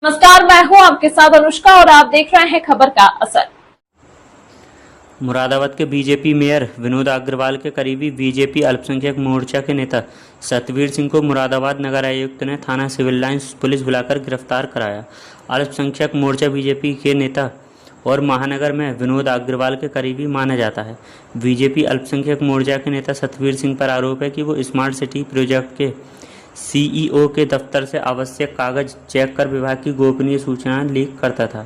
नमस्कार, मैं हूं आपके साथ अनुष्का और आप देख रहे हैं खबर का असर। मुरादाबाद के बीजेपी मेयर विनोद अग्रवाल के करीबी बीजेपी अल्पसंख्यक मोर्चा के नेता सतवीर सिंह को मुरादाबाद नगर आयुक्त ने थाना सिविल लाइंस पुलिस बुलाकर गिरफ्तार कराया। अल्पसंख्यक मोर्चा बीजेपी के नेता और महानगर में विनोद अग्रवाल के करीबी माना जाता है। बीजेपी अल्पसंख्यक मोर्चा के नेता सतवीर सिंह पर आरोप है कि वो स्मार्ट सिटी प्रोजेक्ट के सीईओ के दफ्तर से आवश्यक कागज चेक कर विभाग की गोपनीय सूचनाएं लीक करता था।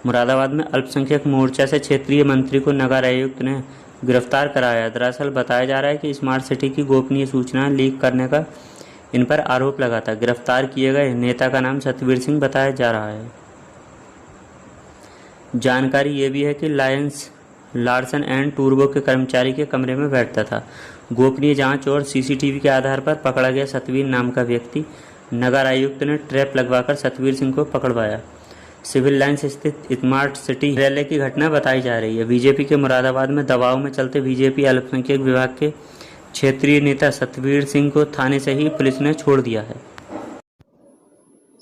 मुरादाबाद में अल्पसंख्यक मोर्चा से क्षेत्रीय मंत्री को नगर आयुक्त ने गिरफ्तार कराया। दरअसल बताया जा रहा है कि स्मार्ट सिटी की गोपनीय सूचनाएं लीक करने का इन पर आरोप लगा था। गिरफ्तार किए गए नेता का नाम सतवीर सिंह बताया जा रहा है। जानकारी ये भी है कि लार्सन एंड टूर्बो के कर्मचारी के कमरे में बैठता था। गोपनीय जांच और सीसीटीवी के आधार पर पकड़ा गया सतवीर नाम का व्यक्ति। नगर आयुक्त ने ट्रैप लगवाकर सतवीर सिंह को पकड़वाया। सिविल लाइंस स्थित स्मार्ट सिटी रैली की घटना बताई जा रही है। बीजेपी के मुरादाबाद में दबाव में चलते बीजेपी अल्पसंख्यक विभाग के क्षेत्रीय नेता सतवीर सिंह को थाने से ही पुलिस ने छोड़ दिया है।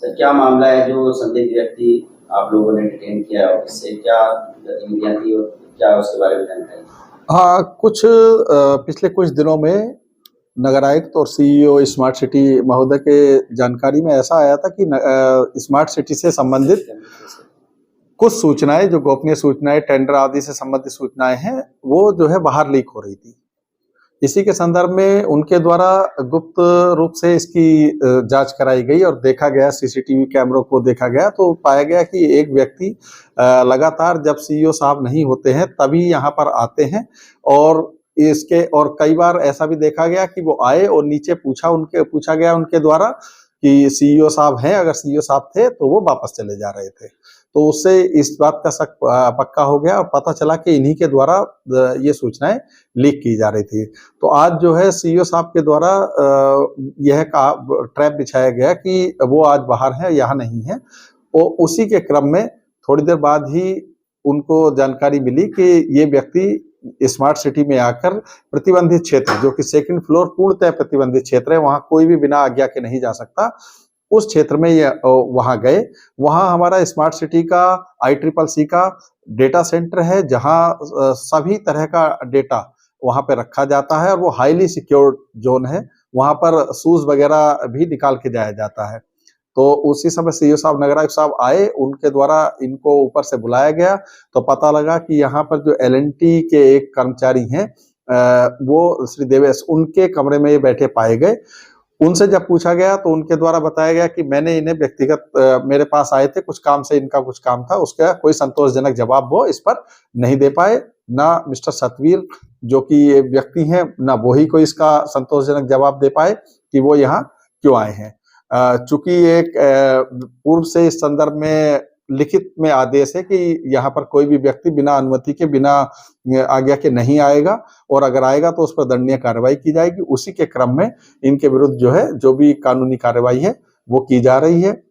सर, क्या मामला है जो संदिग्ध व्यक्ति आप लोगों ने डिटेन किया और इससे क्या गतिविधियां थी और क्या उसके बारे में जानकारी? हाँ, पिछले कुछ दिनों में नगर आयुक्त और सीईओ स्मार्ट सिटी महोदय के जानकारी में ऐसा आया था कि स्मार्ट सिटी से संबंधित कुछ सूचनाएं, जो गोपनीय सूचनाएं, टेंडर आदि से संबंधित सूचनाएं हैं, वो जो है बाहर लीक हो रही थी। इसी के संदर्भ में उनके द्वारा गुप्त रूप से इसकी जांच कराई गई और देखा गया, सीसीटीवी कैमरों को देखा गया तो पाया गया कि एक व्यक्ति लगातार जब सीईओ साहब नहीं होते हैं तभी यहाँ पर आते हैं और कई बार ऐसा भी देखा गया कि वो आए और नीचे पूछा गया उनके द्वारा कि सीईओ साहब हैं, अगर सीईओ साहब थे तो वो वापस चले जा रहे थे। तो उससे इस बात का शक पक्का हो गया और पता चला कि इन्हीं के द्वारा ये सूचनाएं लीक की जा रही थी। तो आज जो है सीईओ साहब के द्वारा यह ट्रैप बिछाया गया कि वो आज बाहर हैं, यहाँ नहीं है। और उसी के क्रम में थोड़ी देर बाद ही उनको जानकारी मिली कि ये व्यक्ति स्मार्ट सिटी में आकर प्रतिबंधित क्षेत्र, जो कि सेकंड फ्लोर पूर्णतः प्रतिबंधित क्षेत्र है, वहां कोई भी बिना आज्ञा के नहीं जा सकता, उस क्षेत्र में ये वहां गए। वहां हमारा स्मार्ट सिटी का ICCC का डेटा सेंटर है, जहां सभी तरह का डेटा वहां पे रखा जाता है और वो हाईली सिक्योर्ड जोन है। वहां पर शूज वगैरह भी निकाल के जाया जाता है। तो उसी समय सीईओ साहब, नगर आयुक्त साहब आए, उनके द्वारा इनको ऊपर से बुलाया गया तो पता लगा कि यहाँ पर जो L&T के एक कर्मचारी हैं, वो श्री देवेश, उनके कमरे में ये बैठे पाए गए। उनसे जब पूछा गया तो उनके द्वारा बताया गया कि मैंने इन्हें व्यक्तिगत मेरे पास आए थे, कुछ काम से इनका कुछ काम था, उसका कोई संतोषजनक जवाब वो इस पर नहीं दे पाए। ना मिस्टर सतवीर जो कि ये व्यक्ति हैं, ना वो ही कोई इसका संतोषजनक जवाब दे पाए कि वो यहाँ क्यों आए हैं। चूंकि एक पूर्व से इस संदर्भ में लिखित में आदेश है कि यहाँ पर कोई भी व्यक्ति बिना अनुमति के, बिना आज्ञा के नहीं आएगा और अगर आएगा तो उस पर दंडनीय कार्रवाई की जाएगी। उसी के क्रम में इनके विरुद्ध जो है, जो भी कानूनी कार्रवाई है वो की जा रही है।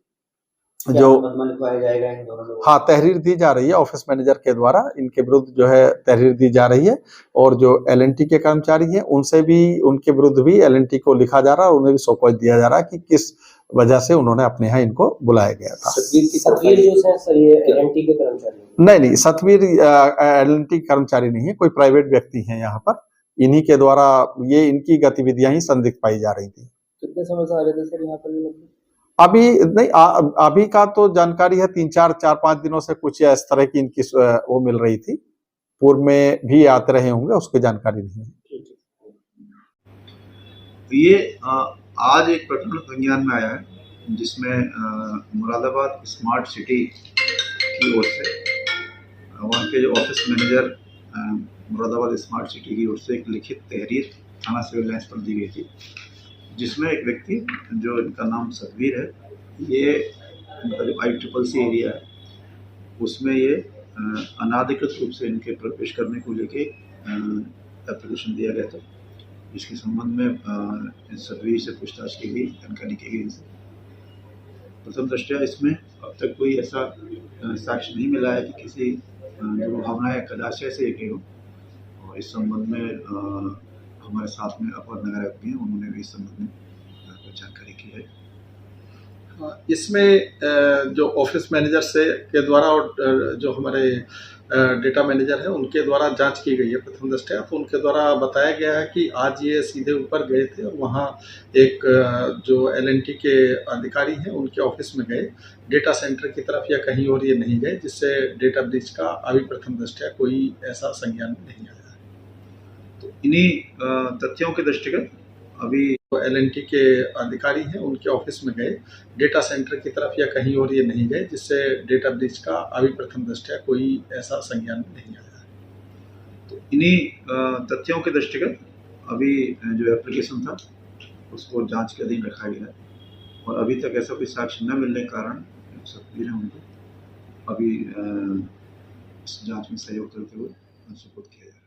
जो लिखवाया जाएगा इन दोनों लोगों? हाँ, तहरीर दी जा रही है ऑफिस मैनेजर के द्वारा, इनके विरुद्ध जो है तहरीर दी जा रही है। और जो L&T के कर्मचारी हैं उनसे भी, उनके विरुद्ध भी L&T को लिखा जा रहा है और उन्हें भी शोकॉज दिया जा रहा है कि किस वजह से उन्होंने अपने यहाँ इनको बुलाया गया था। सतवीर जो है सर, ये L&T के कर्मचारी? नहीं, सतवीर L&T कर्मचारी नहीं है, कोई प्राइवेट व्यक्ति है यहाँ पर। इन्हीं के द्वारा ये इनकी गतिविधियां ही संदिग्ध पाई जा रही थी। कितने समय से आ रहे थे सर यहाँ पर? अभी नहीं, अभी का तो जानकारी है 4-5 दिनों से कुछ इस तरह की इनकी वो मिल रही थी। पूर्व में भी आते रहे होंगे, उसकी जानकारी नहीं है। ये आज एक प्रकरण संज्ञान में आया है जिसमें मुरादाबाद स्मार्ट सिटी की ओर से, वहाँ के जो office manager Moradabad smart city की ओर से एक लिखित तहरीर थाना सिविल लाइंस पर दी गई थी, जिसमें एक व्यक्ति, जो इनका नाम सतवीर है, ये मतलब ICCC एरिया है, उसमें ये अनाधिकृत रूप से इनके प्रवेश करने को लेके एप्लीकेशन दिया गया था, जिसके संबंध में सतवीर से पूछताछ की गई, जानकारी की गई इनसे। प्रथम दृष्टया इसमें अब तक कोई ऐसा साक्ष्य नहीं मिला है कि किसी दुर्भावना या कदाशय से ये हो। और इस संबंध में हमारे साथ में अपर नगर आयुक्त भी हैं, उन्होंने भी इस संबंध में जानकारी की है। इसमें जो ऑफिस मैनेजर से के द्वारा और जो हमारे डेटा मैनेजर हैं उनके द्वारा जांच की गई है प्रथम दृष्टया। तो उनके द्वारा बताया गया है कि आज ये सीधे ऊपर गए थे और वहाँ एक जो LNT के अधिकारी हैं उनके ऑफिस में गए, डेटा सेंटर की तरफ या कहीं और ये नहीं गए, जिससे डेटा ब्रीच का अभी प्रथम दृष्टया कोई ऐसा संज्ञान में नहीं आया है। तो इन्हीं तथ्यों के दृष्टिगत अभी LNT के अधिकारी हैं उनके ऑफिस में गए, डेटा सेंटर की तरफ या कहीं और ये नहीं गए, जिससे डेटा ब्रीच का अभी प्रथम दृष्टया कोई ऐसा संज्ञान में नहीं आया है। तो इन्हीं तथ्यों के दृष्टिगत अभी जो एप्लीकेशन था उसको जांच के अधीन रखा गया है और अभी तक ऐसा कोई साक्ष्य न मिलने के कारण सतवीर है उनको अभी इस जांच में सहयोग करते हुए सुपुर्द किया जा रहा है।